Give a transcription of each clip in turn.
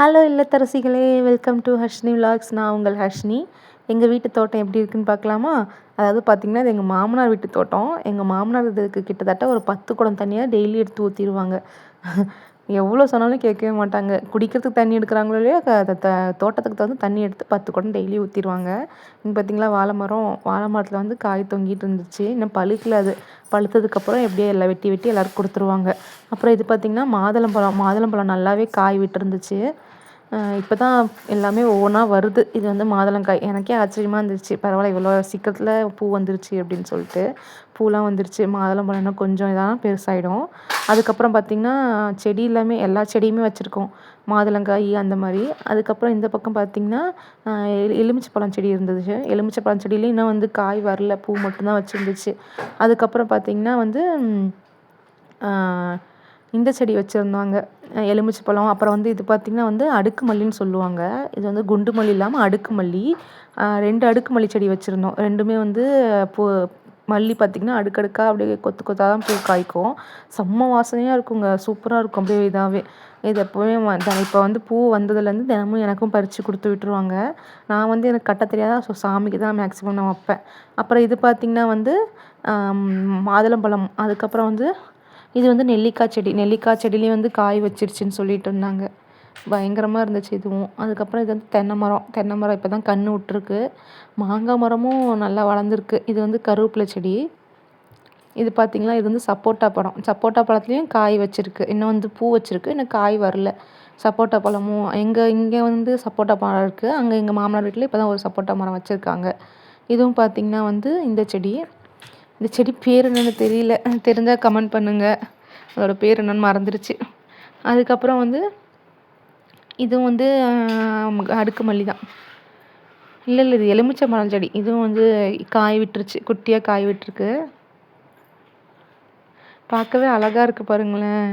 Hello இல்லத்தரசிகளே, welcome to Harshini vlogs. நான் உங்கள் ஹர்ஷினி. எங்கள் வீட்டு தோட்டம் எப்படி இருக்குன்னு பார்க்கலாமா? அதாவது பார்த்திங்கன்னா, இது எங்கள் மாமனார் வீட்டு தோட்டம். எங்கள் மாமனார் இதுக்கு கிட்டத்தட்ட ஒரு 10 குடம் தண்ணியாக டெய்லி எடுத்து ஊற்றிடுவாங்க. எவ்வளோ சொன்னாலும் கேட்கவே மாட்டாங்க. குடிக்கிறதுக்கு தண்ணி எடுக்கிறாங்களோ இல்லையோ, தோட்டத்துக்கு வந்து தண்ணி எடுத்து 10 குடம் டெய்லி ஊற்றிடுவாங்க. இங்கே பார்த்திங்களா, வாழை மரத்தில் வந்து காய் தொங்கிட்டு இருந்துச்சு. இன்னும் பழுக்கல. அது பழுத்ததுக்கப்புறம் எப்படியே எல்லாம் வெட்டி வெட்டி எல்லோரும் கொடுத்துருவாங்க. அப்புறம் இது பார்த்திங்கன்னா மாதுளம்பழம் நல்லாவே காய் விட்டுருந்துச்சு. இப்போ தான் எல்லாமே ஒவ்வொன்றா வருது. இது வந்து மாதுளங்காய். எனக்கே ஆச்சரியமாக இருந்துச்சு. பரவாயில்ல, இவ்வளோ சீக்கிரத்தில் பூ வந்துருச்சு அப்படின்னு சொல்லிட்டு. பூலாம் வந்துருச்சு. மாதுளம்பழம் இன்னும் கொஞ்சம் இதான் பெருசாகிடும். அதுக்கப்புறம் பார்த்திங்கன்னா, செடி எல்லாமே எல்லா செடியுமே வச்சுருக்கோம். மாதுளங்காய் அந்த மாதிரி. அதுக்கப்புறம் இந்த பக்கம் பார்த்திங்கன்னா, எலுமிச்சைப்பழம் செடி இருந்துச்சு. எலுமிச்சைப்பழம் செடியிலையும் இன்னும் வந்து காய் வரல, பூ மட்டும்தான் வச்சுருந்துச்சு. அதுக்கப்புறம் பார்த்திங்கன்னா வந்து இந்த செடி வச்சுருந்தாங்க, எலுமிச்சைப்பழம். அப்புறம் வந்து இது பார்த்திங்கன்னா வந்து அடுக்கு மல்லின்னு சொல்லுவாங்க. இது வந்து குண்டு மல்லி இல்லாமல் அடுக்கு மல்லி. 2 அடுக்கு மல்லி செடி வச்சுருந்தோம். ரெண்டுமே வந்து மல்லி பார்த்திங்கன்னா அடுக்கடுக்காக அப்படியே கொத்து கொத்தாக தான் பூ காய்க்கும். செம்ம வாசனையாக இருக்குங்க. சூப்பராக இருக்கும். அப்படியே இதாகவே இது எப்போவுமே இப்போ வந்து பூ வந்ததுலேருந்து தினமும் எனக்கும் பறித்து கொடுத்து விட்டுருவாங்க. நான் வந்து எனக்கு கட்ட தெரியாதா, ஸோ சாமிக்கு தான் மேக்ஸிமம் நான் வைப்பேன். அப்புறம் இது பார்த்திங்கன்னா வந்து மாதுளம்பழம். அதுக்கப்புறம் வந்து இது வந்து நெல்லிக்காய் செடியிலையும் வந்து காய் வச்சிருச்சுன்னு சொல்லிட்டு இருந்தாங்க. பயங்கரமாக இருந்துச்சு இதுவும். அதுக்கப்புறம் இது வந்து தென்னை மரம் இப்போ தான் கன்று விட்டுருக்கு. மாங்காய் மரமும் நல்லா வளர்ந்துருக்கு. இது வந்து கருவேப்பிலை செடி. இது பார்த்திங்களா, இது வந்து சப்போட்டா பழத்துலேயும் காய் வச்சுருக்கு. இன்னும் வந்து பூ வச்சுருக்கு, இன்னும் காய் வரல. சப்போட்டா பழமும் இங்கே வந்து சப்போட்டா மரம் இருக்குது. அங்கே எங்கள் மாமனார் வீட்டில் இப்போ தான் ஒரு சப்போட்டா மரம் வச்சுருக்காங்க. இதுவும் பார்த்திங்கன்னா வந்து இந்த செடி பேர் என்னென்னு தெரியல. தெரிஞ்சால் கமெண்ட் பண்ணுங்கள். அதோட பேர் என்னென்னு மறந்துடுச்சு. அதுக்கப்புறம் வந்து இதுவும் வந்து அடுக்கு மல்லி தான். இல்லை இது எலுமிச்சை மரம் செடி. இதுவும் வந்து காய் விட்டுருச்சு, குட்டியாக காய் விட்டுருக்கு. பார்க்கவே அழகாக இருக்குது பாருங்களேன்.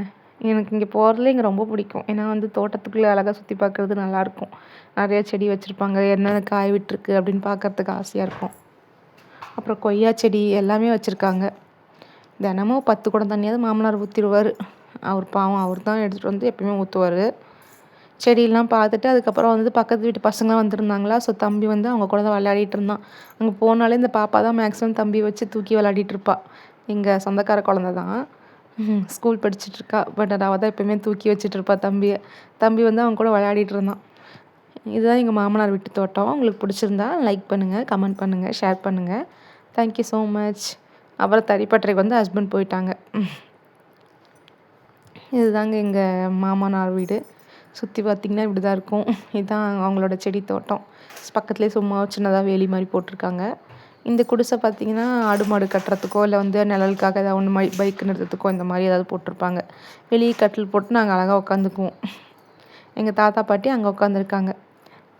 எனக்கு இங்கே போகிறதுல இங்கே ரொம்ப பிடிக்கும். ஏன்னா வந்து தோட்டத்துக்குள்ளே அழகாக சுற்றி பார்க்குறது நல்லாயிருக்கும். நிறையா செடி வச்சுருப்பாங்க, என்னென்ன காய் விட்டுருக்கு அப்படின்னு பார்க்குறதுக்கு ஆசையாக இருக்கும். அப்புறம் கொய்யா செடி எல்லாமே வச்சுருக்காங்க. தினமும் 10 குடம் தண்ணியாவது மாமனார் ஊற்றிடுவார். அவர் பாவம், அவர் தான் எடுத்துகிட்டு வந்து எப்பயுமே ஊற்றுவார். செடியெல்லாம் பார்த்துட்டு அதுக்கப்புறம் வந்து பக்கத்து வீட்டு பசங்களாம் வந்திருந்தாங்களா, ஸோ தம்பி வந்து அவங்க கூட தான் விளையாடிட்டு இருந்தான். அங்கே போனாலே இந்த பாப்பா தான் மேக்ஸிமம் தம்பி வச்சு தூக்கி விளையாடிட்டு இருப்பா. எங்கள் சொந்தக்கார குழந்த தான். ஸ்கூல் படிச்சுட்ருக்கா. பட் அவள் தான் எப்போயுமே தூக்கி வச்சுட்டு இருப்பா தம்பி வந்து அவங்க கூட விளையாடிட்டு இருந்தான். இதுதான் எங்கள் மாமனார் வீட்டு தோட்டம். உங்களுக்கு பிடிச்சிருந்தா லைக் பண்ணுங்கள், கமெண்ட் பண்ணுங்கள், ஷேர் பண்ணுங்கள். Thank you so much. அப்புறம் தறிப்பட்டறைக்கு வந்து ஹஸ்பண்ட் போயிட்டாங்க. இதுதாங்க எங்கள் மாமனார் வீடு. சுற்றி பார்த்திங்கன்னா இப்படி தான் இருக்கும். இதுதான் அவங்களோட செடி தோட்டம். பக்கத்துலேயே சும்மா சின்னதாக வேலி மாதிரி போட்டிருக்காங்க. இந்த குடிசை பார்த்திங்கன்னா ஆடு மாடு கட்டுறதுக்கோ இல்லை வந்து நிழலுக்காக ஏதாவது ஒன்று பைக் நிறுத்துறதுக்கோ இந்த மாதிரி ஏதாவது போட்டிருப்பாங்க. வெளியே கட்டில் போட்டு நாங்கள் அழகாக உட்காந்துக்குவோம். எங்கள் தாத்தா பாட்டி அங்கே உட்காந்துருக்காங்க.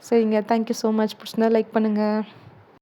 சரிங்க, தேங்க்யூ ஸோ மச். பிடிச்சிருந்தா லைக் பண்ணுங்கள்.